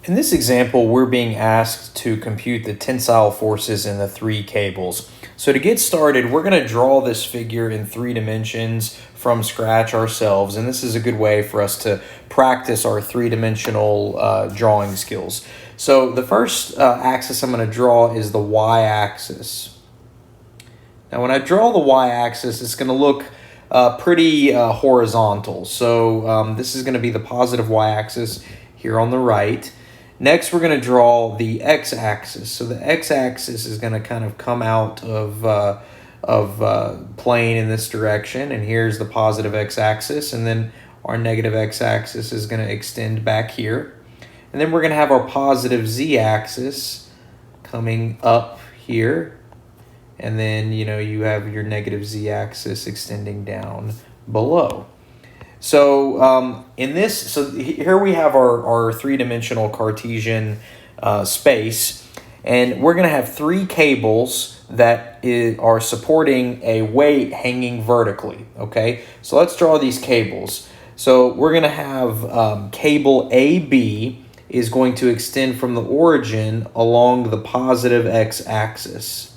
In this example, we're being asked to compute the tensile forces in the three cables. So to get started, we're going to draw this figure in 3 dimensions from scratch ourselves, and this is a good way for us to practice our 3-dimensional drawing skills. So the first axis I'm going to draw is the y-axis. Now when I draw the y-axis, it's going to look pretty horizontal. So this is going to be the positive y-axis here on the right. Next, we're going to draw the x-axis. So the x-axis is going to kind of come out of plane in this direction, and here's the positive x-axis, and then our negative x-axis is going to extend back here. And then we're going to have our positive z-axis coming up here, and then you have your negative z-axis extending down below. So here we have our 3-dimensional Cartesian space, and we're going to have 3 cables that are supporting a weight hanging vertically. Okay, so let's draw these cables. So we're going to have cable AB is going to extend from the origin along the positive x-axis.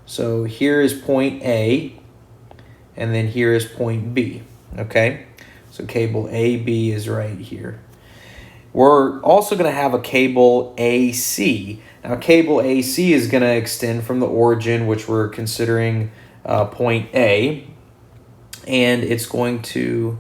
So here is point A, and then here is point B. Okay, so cable AB is right here. We're also going to have a cable AC. Now cable AC is going to extend from the origin, which we're considering point A, and it's going to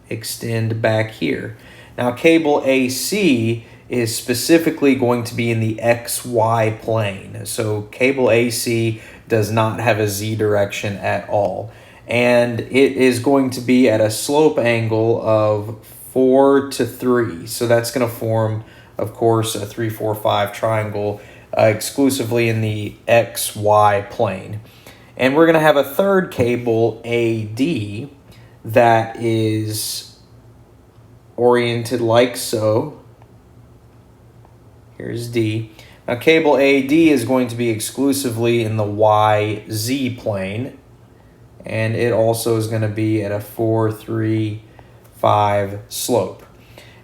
extend back here. Now cable AC is specifically going to be in the XY plane. So cable AC does not have a Z direction at all. And it is going to be at a slope angle of 4 to 3. So that's going to form, of course, a 3, 4, 5 triangle exclusively in the XY plane. And we're going to have a third cable AD that is oriented like so. Here's D. Now cable AD is going to be exclusively in the YZ plane. And it also is going to be at a 4, 3, 5 slope.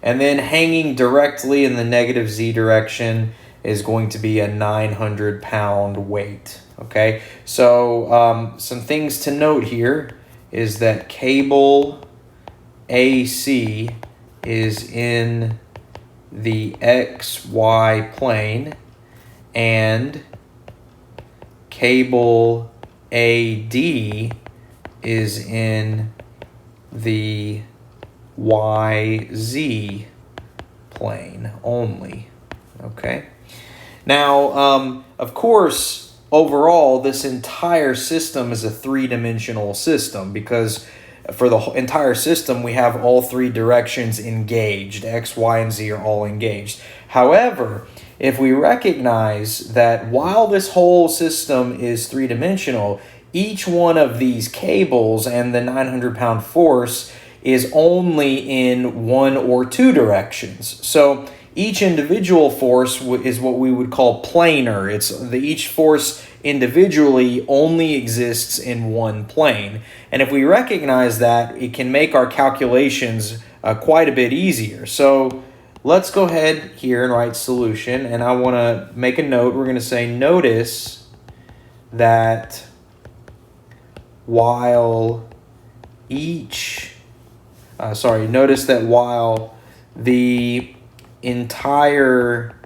And then hanging directly in the negative Z direction is going to be a 900-pound weight. Okay, so some things to note here is that cable AC is in the XY plane, and cable AD is in the YZ plane only. Okay. Now, of course, overall, this entire system is a 3-dimensional system because for the entire system, we have all 3 directions engaged. X, Y, and Z are all engaged. However, if we recognize that while this whole system is 3-dimensional, each one of these cables and the 900-pound force is only in 1 or 2 directions. So each individual force is what we would call planar. Each force individually only exists in one plane. And if we recognize that, it can make our calculations quite a bit easier. So let's go ahead here and write solution. And I want to make a note. We're going to say, notice that while the entire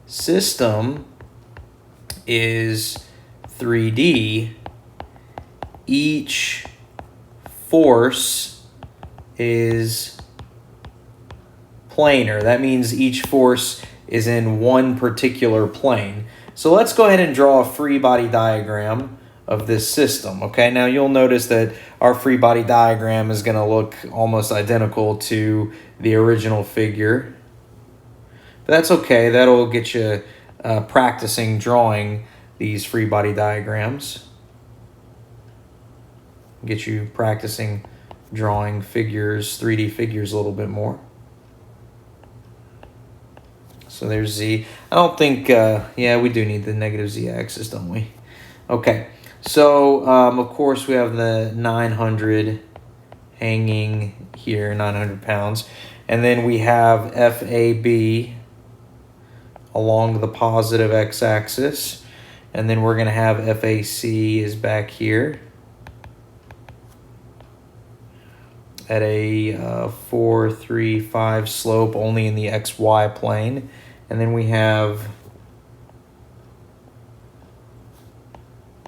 system is 3D, each force is planar. That means each force is in one particular plane. So let's go ahead and draw a free body diagram of this system. Okay, now you'll notice that our free body diagram is going to look almost identical to the original figure. But that's okay. That'll get you practicing drawing these free body diagrams. Get you practicing drawing figures, 3D figures a little bit more. So there's Z. I don't think, yeah, we do need the negative Z axis, don't we? Okay. So, of course, we have the 900 hanging here, 900 pounds. And then we have FAB along the positive x-axis. And then we're going to have FAC is back here at a 4, 3, 5 slope only in the xy plane. And then we have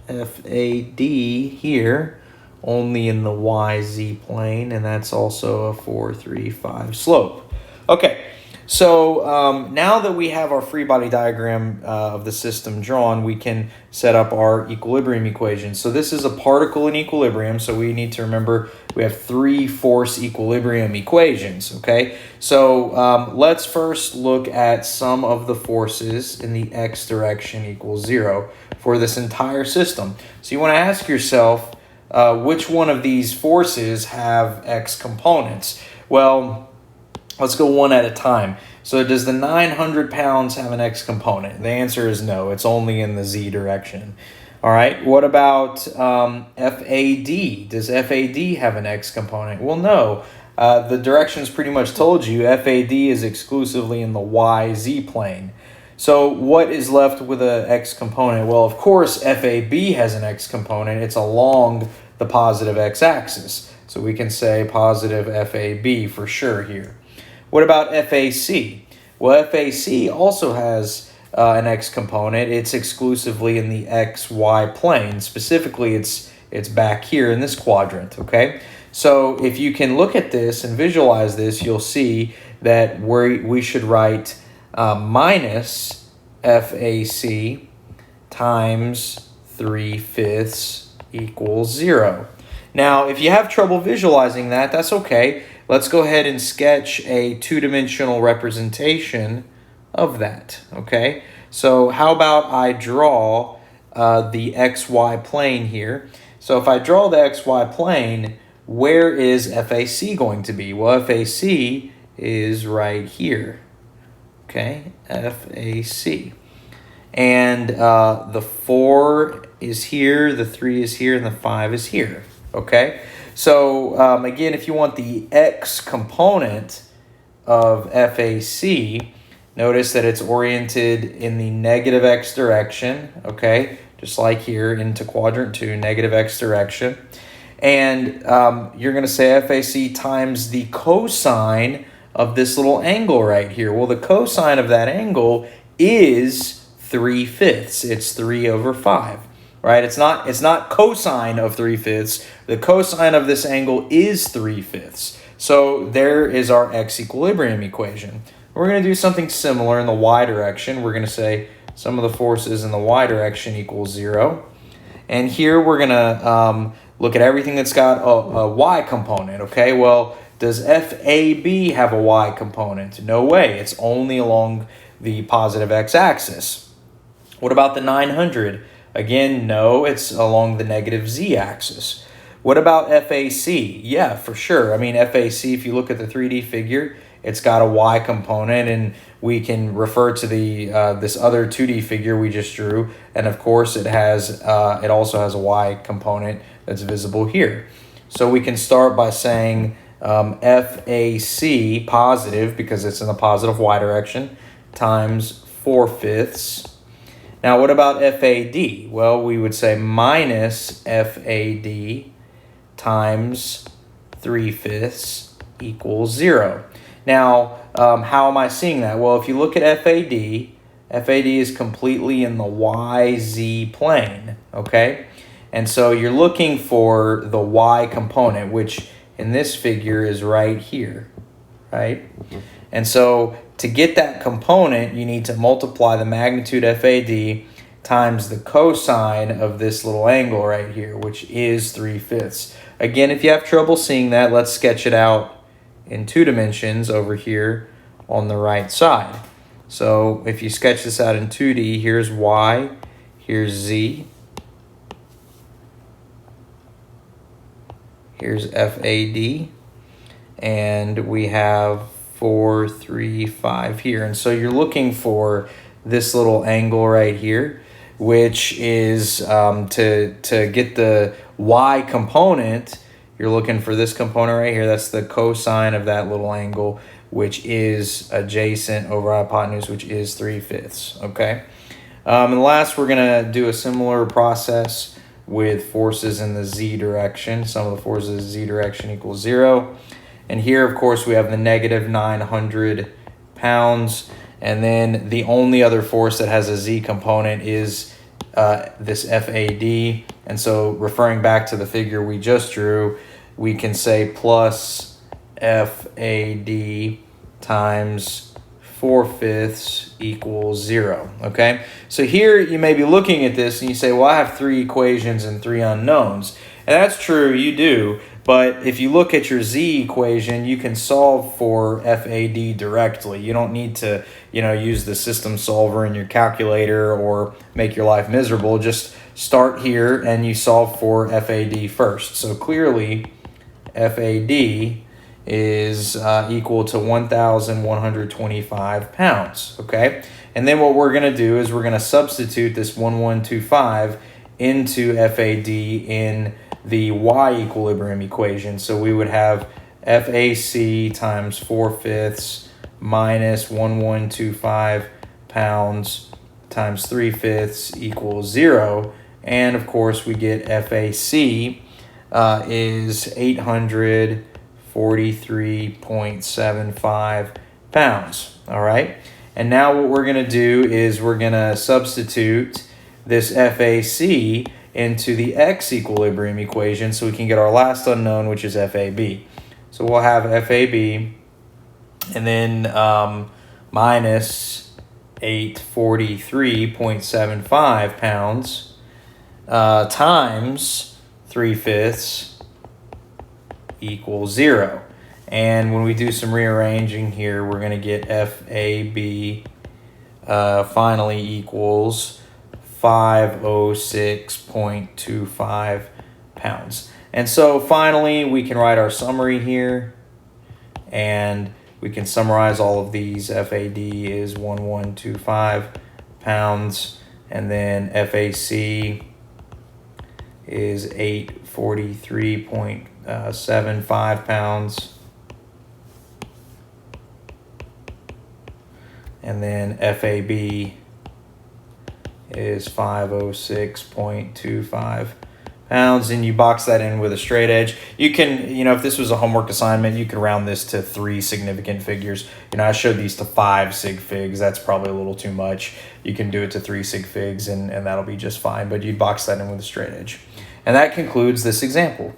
FAD here only in the YZ plane, and that's also a 4, 3, 5 slope. Okay, so now that we have our free body diagram of the system drawn, we can set up our equilibrium equation. So this is a particle in equilibrium, so we need to remember we have 3 force equilibrium equations, okay? So let's first look at sum of the forces in the x direction equals 0 for this entire system. So you want to ask yourself, which one of these forces have x components? Well, let's go one at a time. So does the 900 pounds have an x component? The answer is no. It's only in the z direction. All right. What about FAD? Does FAD have an x component? Well, no. The directions pretty much told you FAD is exclusively in the YZ plane. So what is left with an x component? Well, of course, FAB has an x component. It's along the positive x-axis. So we can say positive FAB for sure here. What about FAC? Well, FAC also has an x component. It's exclusively in the xy plane. Specifically, it's back here in this quadrant, okay? So if you can look at this and visualize this, you'll see that we should write minus FAC times 3/5 equals 0. Now, if you have trouble visualizing that, that's okay. Let's go ahead and sketch a two-dimensional representation of that, okay? So how about I draw the xy plane here? So if I draw the xy plane, where is FAC going to be? Well, FAC is right here, okay? FAC. And the 4 is here, the 3 is here, and the 5 is here, okay? So again, if you want the x component of FAC, notice that it's oriented in the negative x direction, okay? Just like here into quadrant 2, negative x direction. And you're going to say FAC times the cosine of this little angle right here. Well, the cosine of that angle is 3/5. It's 3/5. Right? It's not cosine of 3/5. The cosine of this angle is 3/5. So there is our x equilibrium equation. We're going to do something similar in the y direction. We're going to say sum of the forces in the y direction equals 0. And here we're going to look at everything that's got a y component. Okay, well, does FAB have a y component? No way. It's only along the positive x-axis. What about the 900? Again, no, it's along the negative z-axis. What about FAC? Yeah, for sure. I mean, FAC, if you look at the 3D figure, it's got a y component, and we can refer to the this other 2D figure we just drew, and of course it also has a y component that's visible here. So we can start by saying FAC positive, because it's in the positive y direction, times 4/5. Now, what about FAD? Well, we would say minus FAD times 3/5 equals 0. Now, how am I seeing that? Well, if you look at FAD, FAD is completely in the YZ plane, okay? And so you're looking for the y component, which in this figure is right here, right? And so to get that component, you need to multiply the magnitude FAD times the cosine of this little angle right here, which is 3/5. Again, if you have trouble seeing that, let's sketch it out in 2 dimensions over here on the right side. So if you sketch this out in 2D, here's y, here's z, here's FAD, and we have 4, 3, 5 here. And so you're looking for this little angle right here, which is to get the y component, you're looking for this component right here. That's the cosine of that little angle, which is adjacent over hypotenuse, which is 3/5, okay? And last, we're going to do a similar process with forces in the z direction. Sum of the forces in the z direction equals 0. And here, of course, we have the negative 900 pounds. And then the only other force that has a z component is this FAD. And so referring back to the figure we just drew, we can say plus FAD times 4/5 equals 0, okay? So here you may be looking at this and you say, well, I have 3 equations and 3 unknowns. And that's true, you do. But if you look at your z equation, you can solve for FAD directly. You don't need to, use the system solver in your calculator or make your life miserable. Just start here and you solve for FAD first. So clearly, FAD is equal to 1,125 pounds, okay? And then what we're going to do is we're going to substitute this 1125 into FAD in the y equilibrium equation. So we would have FAC times 4/5 minus 1125 pounds times 3/5 equals 0. And of course we get FAC is 843.75 pounds, all right? And now what we're going to do is we're going to substitute this FAC into the x equilibrium equation so we can get our last unknown, which is FAB. So we'll have FAB and then minus 843.75 pounds times 3/5 equals 0. And when we do some rearranging here, we're going to get FAB finally equals 506.25 pounds. And so finally, we can write our summary here, and we can summarize all of these. FAD is 1125 pounds, and then FAC is 843.75 pounds. And then FAB is 506.25 pounds, and you box that in with a straight edge. You can, if this was a homework assignment, you could round this to 3 significant figures. I showed these to 5 sig figs. That's probably a little too much. You can do it to 3 sig figs, and that'll be just fine, but you'd box that in with a straight edge. And that concludes this example.